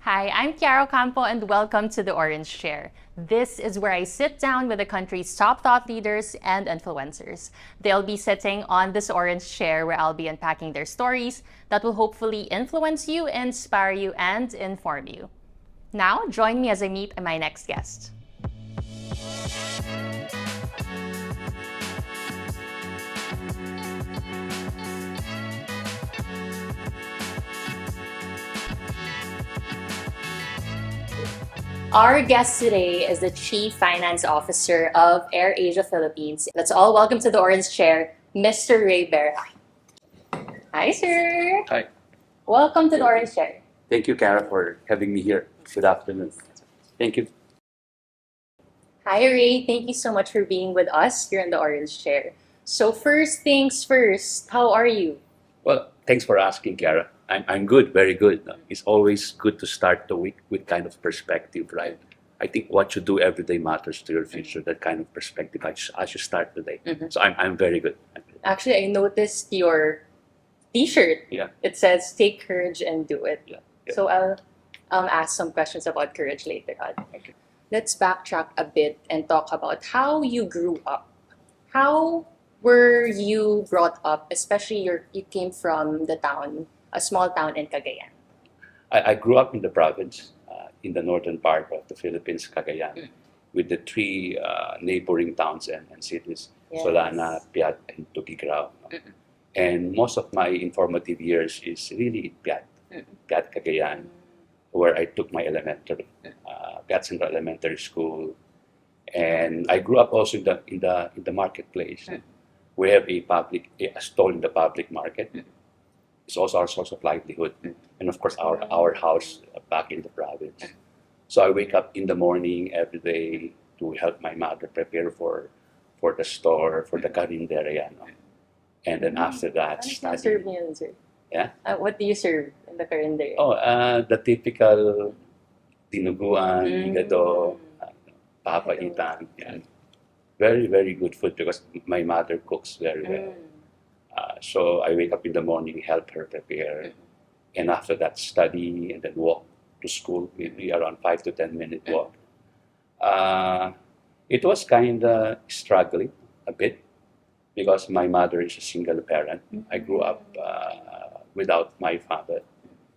Hi, I'm Chiara Campo and welcome to the Orange Chair. This is where I sit down with the country's top thought leaders and influencers. They'll be sitting on this orange chair where I'll be unpacking their stories that will hopefully influence you, inspire you, and inform you. Now, join me as I meet my next guest. Our guest today is the Chief Finance Officer of AirAsia Philippines. Let's all welcome to the Orange Chair, Mr. Ray Berja. Hi, sir. Hi. Welcome to the Orange Chair. Thank you, Kara, for having me here. Good afternoon. Thank you. Hi, Ray. Thank you so much for being with us here in the Orange Chair. So first things first, how are you? Well, thanks for asking, Kara. I'm good, very good. It's always good to start the week with kind of perspective, right? I think what you do every day matters to your future, that kind of perspective as you start the day. So I'm very good. Actually, I noticed your T-shirt. Yeah. It says, "Take courage and do it." Yeah. So I'll ask some questions about courage later on. Okay. Let's backtrack a bit and talk about how you grew up. How were you brought up, especially you came from the town, a small town in Cagayan? I grew up in the province, in the northern part of the Philippines, Cagayan, with the three neighboring towns and cities, Yes. Solana, Piat, and Tuguegarao. And most of my informative years is really in Piat, Piat, Cagayan, where I took my elementary, Piat Central Elementary School. And I grew up also in the marketplace. We have a stall in the public market. It's also our source of livelihood, and of course our house back in the province. So I wake up in the morning every day to help my mother prepare for the store, for the karinderya, no? And then after that, Ano study. serve niyo, sir? Yeah? What do you serve in the calendar? Oh, the typical dinuguan, higado, papaitan. Yeah. Very, very good food because my mother cooks very well. So I wake up in the morning, help her prepare, and after that study and then walk to school, maybe around 5 to 10 minute walk. It was kind of struggling a bit because my mother is a single parent. I grew up without my father,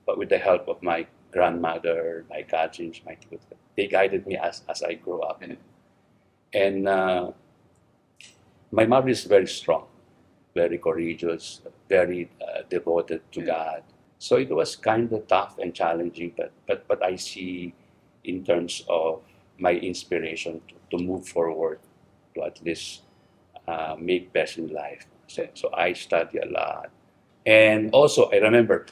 but with the help of my grandmother, my cousins, my kids, they guided me as I grew up. And my mother is very strong, very courageous, very devoted to God. So it was kind of tough and challenging, but I see in terms of my inspiration to move forward, to at least make best in life. So I study a lot. And also, I remember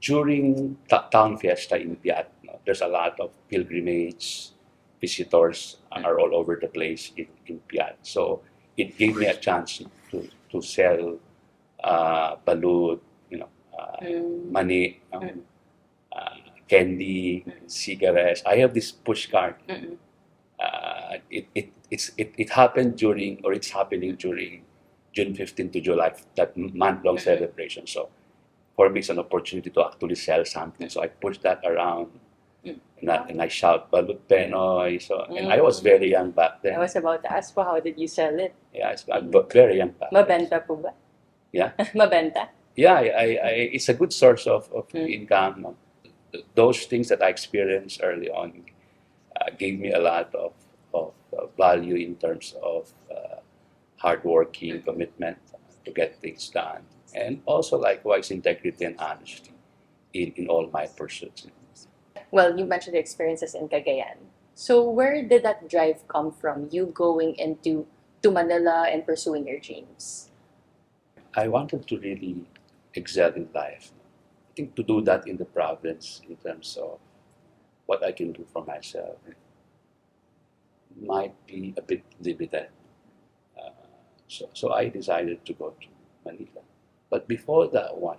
during town fiesta in Piat, there's a lot of pilgrimage, visitors are all over the place in Piat. So it gave me a chance to sell balut, money, candy, cigarettes. I have this push cart. It happened during, or it's happening during June 15 to July, that month-long celebration. So for me, it's an opportunity to actually sell something. So I push that around. And I shout Balut Penoy. So, and I was very young back then. I was about to ask po, how did you sell it? Yeah, I'm very young back then. Mabenta po ba? Yeah. Mabenta? Yeah, it's a good source of income. No? Those things that I experienced early on gave me a lot of value in terms of hardworking, commitment to get things done. And also, likewise, integrity and honesty in all my pursuits. Well, you mentioned the experiences in Cagayan. So where did that drive come from, you going into Manila and pursuing your dreams? I wanted to really excel in life. I think to do that in the province in terms of what I can do for myself might be a bit limited. So I decided to go to Manila. But before that one,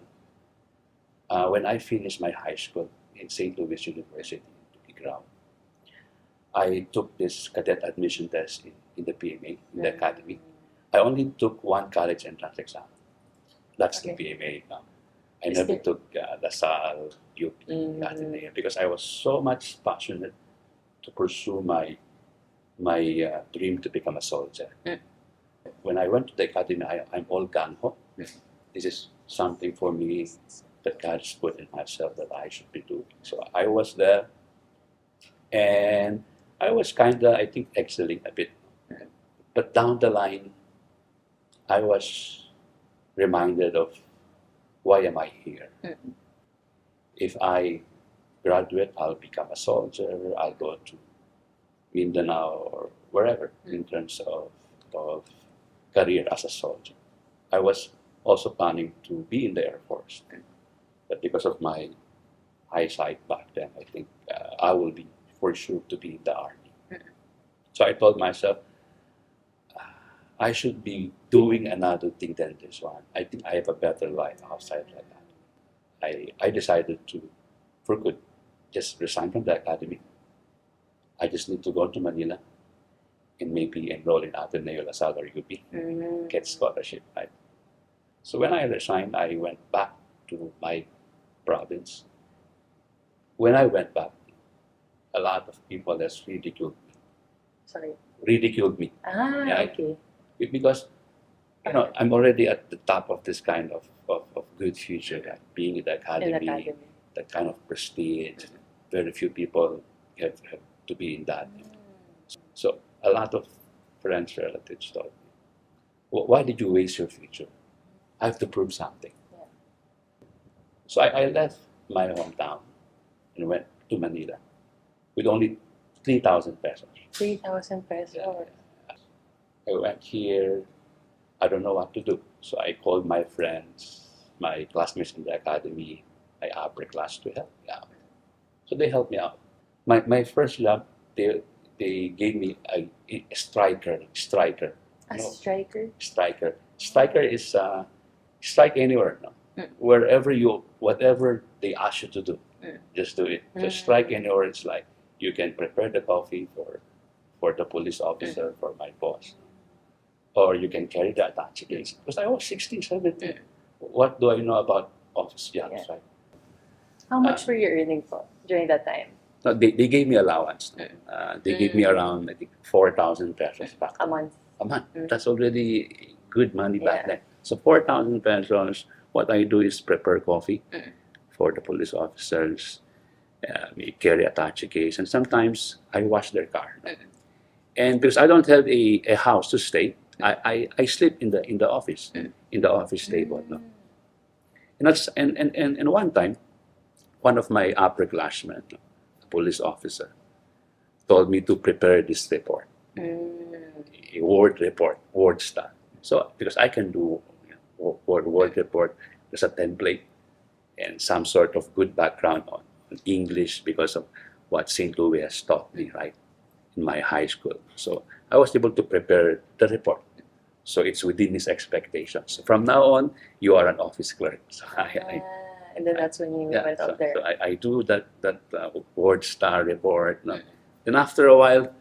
when I finished my high school in St. Louis University in Tuguegarao, I took this cadet admission test in the PMA, in the academy. I only took one college entrance exam. That's the PMA. I Is never there- took LaSalle, UP, Ateneo, because I was so much passionate to pursue my dream to become a soldier. Mm. When I went to the academy, I'm all gung-ho. This is something for me that God's put in myself that I should be doing. So I was there, and I was kind of, I think, excelling a bit. But down the line, I was reminded of why am I here? Mm. If I graduate, I'll become a soldier. I'll go to Mindanao or wherever in terms of career as a soldier. I was also planning to be in the Air Force, but because of my eyesight back then, I think I will be for sure to be in the Army. So I told myself, I should be doing another thing than this one. I think I have a better life outside like that. I decided to, for good, just resign from the academy. I just need to go to Manila and maybe enroll in Ateneo, LaSalle, or UP, get scholarship. Right? So when I resigned, I went back to my province. When I went back, a lot of people has Sorry. ridiculed me. Ah, Yeah. okay. Because I'm already at the top of this kind of good future, like being in the In academy, academy. that kind of prestige. Very few people have to be in that. So a lot of friends, relatives told me, why did you waste your future? I have to prove something. Yeah. So I left my hometown and went to Manila with only 3,000 pesos. 3,000 pesos. I went here, I don't know what to do. So I called my friends, my classmates in the academy, my upper class to help me out. So they helped me out. My first job, they gave me a striker. A No. striker? Striker. Striker is strike anywhere. No? Mm. Wherever whatever they ask you to do, just do it. So Mm. strike anywhere, it's like you can prepare the coffee for the police officer, for my boss. Or you can carry the attache case. Because I was 16, 17. What do I know about office jobs, Yeah. right? How much were you earning for during that time? No, they gave me allowance. They gave me around, I think, 4,000 pesos back A then. month? A month. That's already good money back Yeah. then. So 4,000 pesos, what I do is prepare coffee for the police officers, we carry attache case, and sometimes I wash their car. And because I don't have a house to stay, I sleep in the office, in the office table. No? And one time, one of my upperclassmen, a police officer, told me to prepare this report, a word report, word style. So because I can do word report, there's a template and some sort of good background on English because of what St. Louis has taught me, right, in my high school. So I was able to prepare the report. So it's within his expectations. So from now on, you are an office clerk. So And then that's when you went up there. so I do that word star report. No? Then after a while,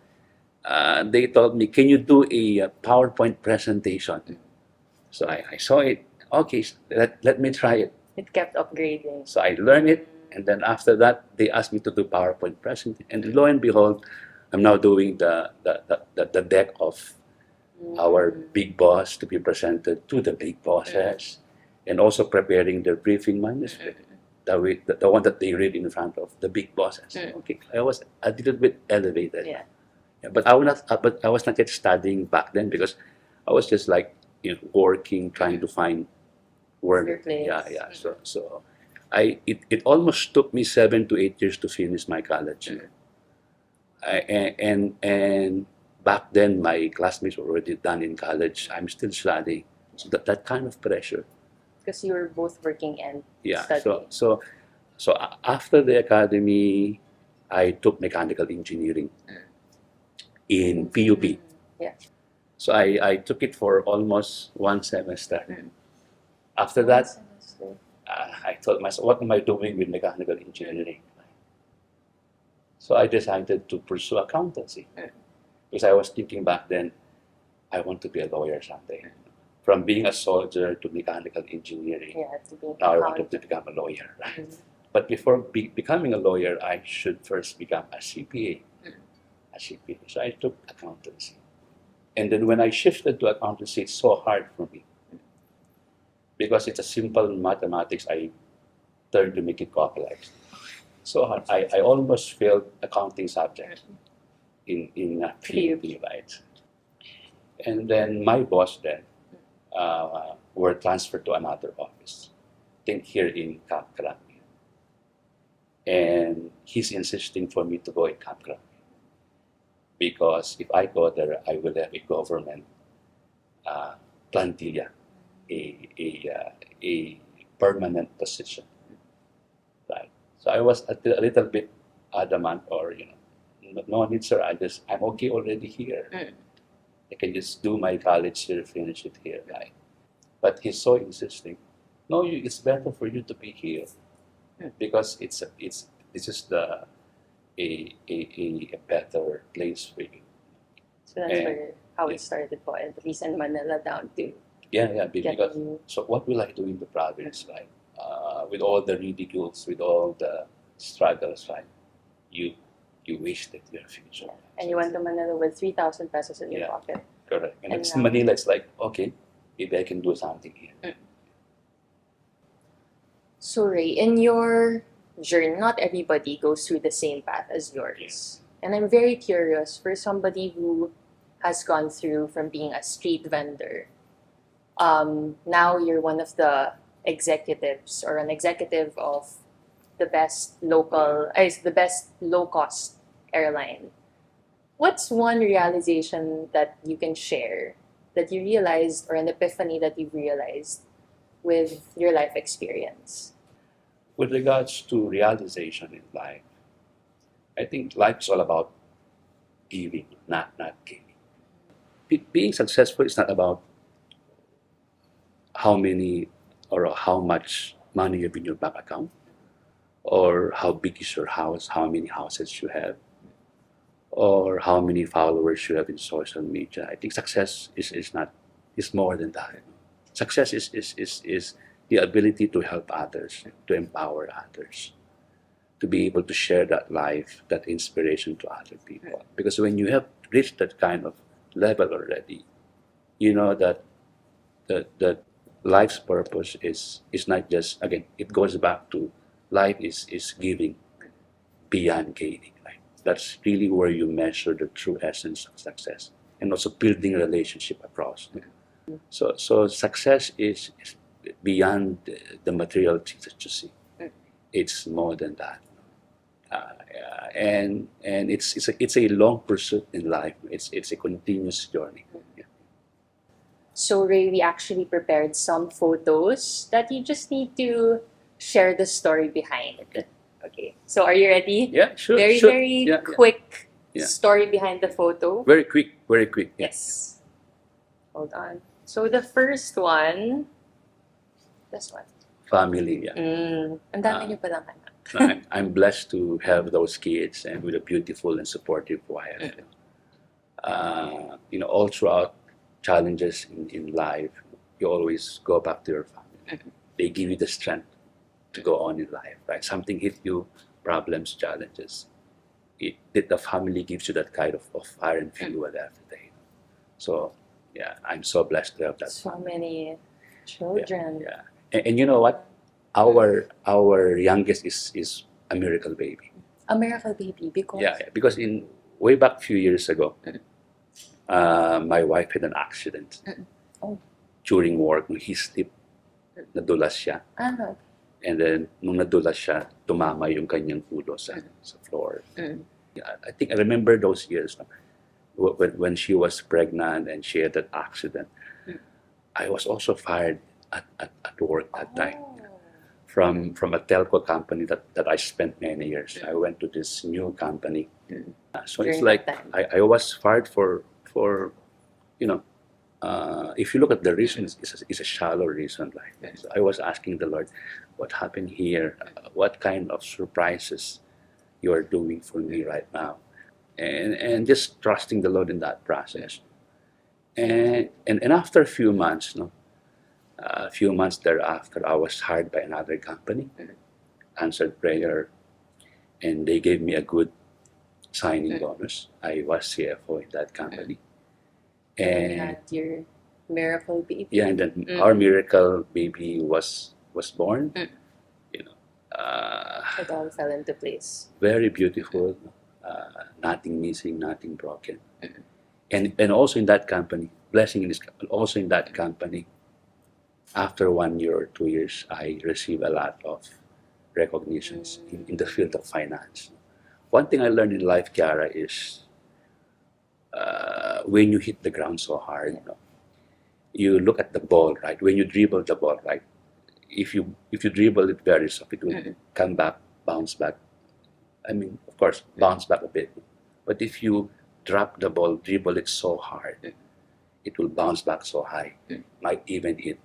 they told me, can you do a PowerPoint presentation? So I saw it. Okay, let me try it. It kept upgrading. So I learned it, and then after that, they asked me to do PowerPoint presentation. And lo and behold, I'm now doing the deck of our big boss to be presented to the big bosses, and also preparing their briefing manuscript, the one that they read in front of the big bosses. Okay, I was a little bit elevated. Yeah. Yeah, but I was not yet studying back then because I was just like working, trying to find Your work. place. Yeah. So it almost took me 7 to 8 years to finish my college. And back then my classmates were already done in college. I'm still studying. So that kind of pressure. Because you were both working and Yeah. studying. So after the academy, I took mechanical engineering in PUP. Yeah. So I took it for almost one semester. After that, I thought myself, what am I doing with mechanical engineering? So I decided to pursue accountancy. Because I was thinking back then, I want to be a lawyer someday. from being a soldier to mechanical engineering. Yeah, to be Now I wanted to become a lawyer, right? But before becoming a lawyer, I should first become a CPA. A CPA. So I took accountancy. And then when I shifted to accountancy, it's so hard for me. Because it's a simple mathematics, I turned to make it complex. So hard. I almost failed accounting subject in PhD, right? And then my boss then were transferred to another office, I think here in Camp Crame. And he's insisting for me to go in Camp Crame. Because if I go there, I will have a government plantilla, a permanent position, right? So I was a little bit adamant, or no need, sir. I'm okay already here. I can just do my college here, finish it here, right? But he's so insisting. No, it's better for you to be here because this is a better place for you. So that's how it started po, and at least in Manila down to Because so what will I do in the province, right? With all the ridicules, with all the struggles, right? You wasted your future. Yeah. And you went to Manila with 3,000 pesos in your pocket. Correct. And it's Manila, it's like, okay, maybe I can do something here. So Ray, in your journey, not everybody goes through the same path as yours. And I'm very curious, for somebody who has gone through from being a street vendor, now you're one of the executives or an executive of the best low-cost airline. What's one realization that you can share that you realized, or an epiphany that you realized with your life experience? With regards to realization in life, I think life is all about giving, not giving. Being successful is not about how many or how much money you have in your bank account, or how big is your house, how many houses you have, or how many followers you have in social media. I think success is more than that. Success is the ability to help others, to empower others, to be able to share that life, that inspiration to other people. Because when you have reached that kind of level already, you know that life's purpose is not just, again, it goes back to life is giving beyond gaining. Right? That's really where you measure the true essence of success, and also building a relationship across. So success is beyond the material things that you see. It's more than that. And it's a long pursuit in life. It's a continuous journey. So Ray, we actually prepared some photos that you just need to share the story behind. Okay. So are you ready? Yeah, sure. Very quick story behind the photo. Very quick. Yes. Hold on. So the first one, this one. Family, Ang dami niyo palang anak. I'm blessed to have those kids and with a beautiful and supportive wife. All throughout challenges in life, you always go back to your family. They give you the strength to go on in life, right? Something hit you, problems, challenges. The family gives you that kind of fire and fuel every day. So, I'm so blessed to have that. So many children. And you know what? Our youngest is a miracle baby. A miracle baby because? Because in way back few years ago, my wife had an accident during work. When he slipped, nadulas siya. And then, nung nadulas siya, tumama yung kanyang ulo sa floor. I think I remember those years. When she was pregnant and she had that accident, I was also fired at work that time from a telco company that I spent many years. I went to this new company. So it's like I was fired for if you look at the reason, it's a shallow reason. So I was asking the Lord, what happened here? What kind of surprises you are doing for me right now? And just trusting the Lord in that process. And after a few months, A few months thereafter, I was hired by another company, answered prayer, and they gave me a good signing bonus. I was CFO in that company. And And had your miracle baby. yeah, and then our miracle baby was born. Mm. You know, uh, It all fell into place. very beautiful, nothing missing, nothing broken. And also in that company, blessing in this, also in that company, after 1 year or 2 years, I received a lot of recognitions in the field of finance. One thing I learned in life, Kiara, is when you hit the ground so hard, you look at the ball, right? When you dribble the ball, right? If you dribble it very soft, it will come back, bounce back. I mean, of course, bounce back a bit. But if you drop the ball, dribble it so hard, it will bounce back so high, might even hit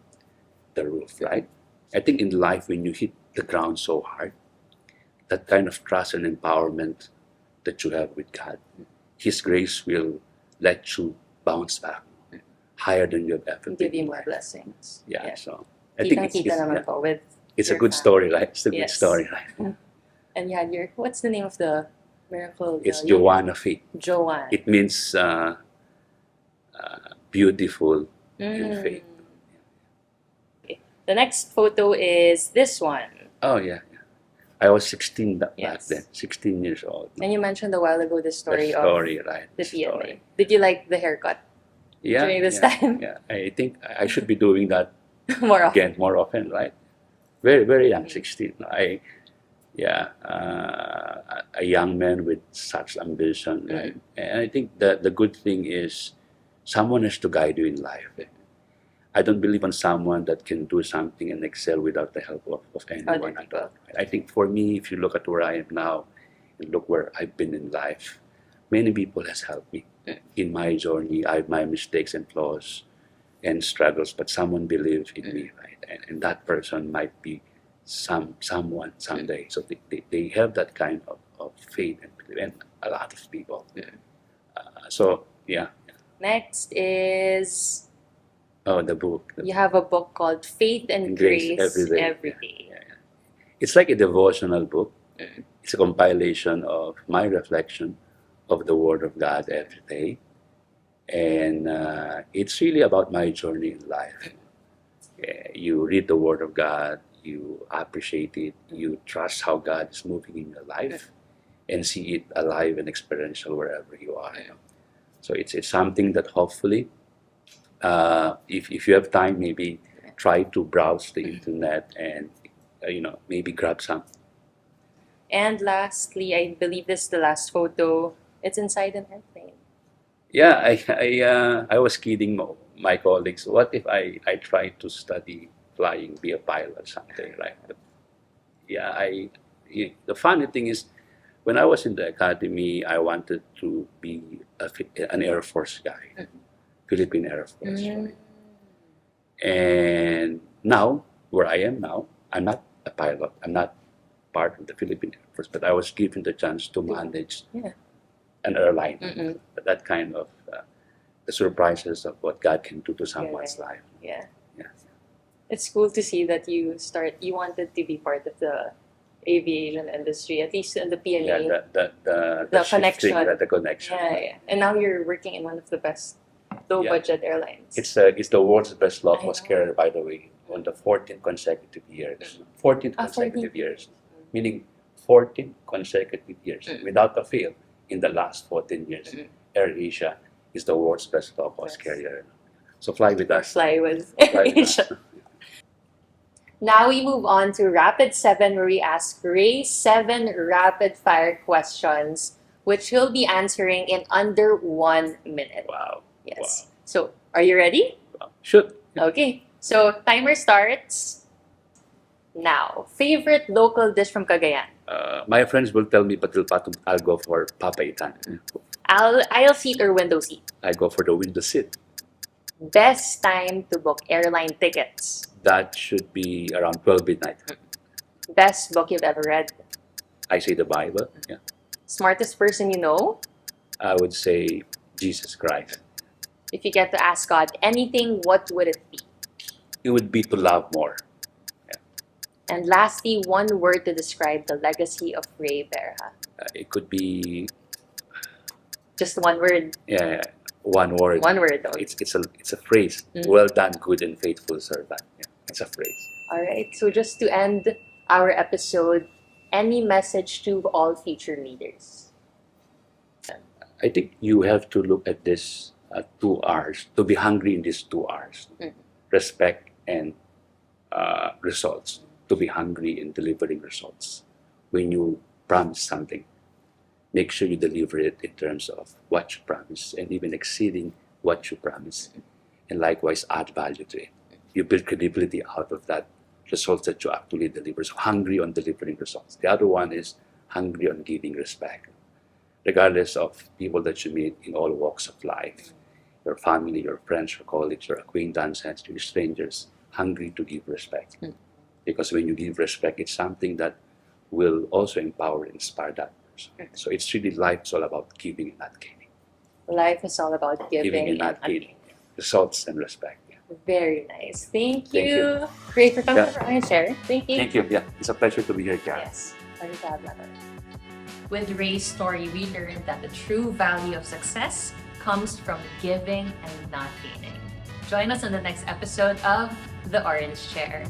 the roof, right? I think in life, when you hit the ground so hard, that kind of trust and empowerment that you have with God, His grace will let you bounce back higher than you have ever been. Give you more blessings. Yeah, so I think it's naman po with a your good family. story, right? It's a good Yes. story, right? And you had your, what's the name of the miracle? It's Joanna Faith. Joanne. It means beautiful in faith. The next photo is this one. Oh, yeah. I was 16 back Yes. then, 16 years old. And you mentioned a while ago the story, The story, of right? the The PNA. story. Did you like the haircut Yeah, during this yeah, time? Yeah, I think I should be doing that More often. again more often, right? Very, very young, 16. A young man with such ambition, right? And I think the good thing is someone has to guide you in life. I don't believe on someone that can do something and excel without the help of anyone at all. I think for me, if you look at where I am now and look where I've been in life, many people has helped me in my journey. I have my mistakes and flaws and struggles, but someone believed in me, right? And that person might be someone someday. So they have that kind of faith and belief, and a lot of people. So yeah. Next is, The book. you have a book called Faith and Grace Every Day. Yeah. It's like a devotional book. It's a compilation of my reflection of the Word of God every day. And it's really about my journey in life. You read the Word of God, you appreciate it, you trust how God is moving in your life, and see it alive and experiential wherever you are. So it's something that hopefully, if you have time, maybe try to browse the internet and maybe grab some. And lastly, I believe this is the last photo. It's inside an airplane. Yeah, I was kidding my colleagues. What if I try to study flying, be a pilot someday, right? But yeah, the funny thing is, when I was in the academy, I wanted to be an Air Force guy, Philippine Air Force. Right? And now, where I am now, I'm not a pilot. I'm not part of the Philippine Air Force, but I was given the chance to manage an airline. But that kind of the surprises of what God can do to someone's life. Yeah. Yeah. It's cool to see that you wanted to be part of the aviation industry, at least in the PNA. Yeah, the connection. shifting, the connection. Yeah. And now you're working in one of the best low-budget airlines. It's the world's best low-cost I know. carrier, by the way, on the 14th consecutive years. 14th consecutive years, meaning 14 consecutive years without a fail in the last 14 years. AirAsia is the world's best low-cost carrier. So fly with us. Fly with Fly with AirAsia. us. Now we move on to Rapid 7, where we ask Ray 7 rapid-fire questions, which he'll be answering in under 1 minute. Wow. Yes. Wow. So, are you ready? Shoot. Okay. So, timer starts now. Favorite local dish from Cagayan? My friends will tell me, but I'll go for papaitan. Aisle seat or window seat? I go for the window seat. Best time to book airline tickets? That should be around 12 midnight. Best book you've ever read? I say the Bible. Yeah. Smartest person you know? I would say Jesus Christ. If you get to ask God anything, what would it be? it would be to love more. And lastly, one word to describe the legacy of Ray Berja. It could be Just one word. one word. One word. Only. It's a phrase. Mm. Well done, good and faithful servant. Yeah, it's a phrase. All right. So just to end our episode, any message to all future leaders? I think you have to look at this 2 R's, to be hungry in these 2 R's. Mm. Respect and results. To be hungry in delivering results. When you promise something, make sure you deliver it in terms of what you promise and even exceeding what you promise. And likewise, add value to it. You build credibility out of that results that you actually deliver. So hungry on delivering results. The other one is hungry on giving respect. Regardless of people that you meet in all walks of life, your family, your friends, your colleagues, your acquaintances, your strangers, hungry to give respect. Because when you give respect, it's something that will also empower and inspire that person. So it's really life is all about giving and not giving. Life is all about giving And not giving. Results and respect. Yeah. Very nice. Thank Thank you. Great for coming Yeah. over and share. Thank you. Thank you. Yeah, it's a pleasure to be here, Karen. Yes. With Ray's story, we learned that the true value of success comes from giving and not gaining. Join us on the next episode of The Orange Chair.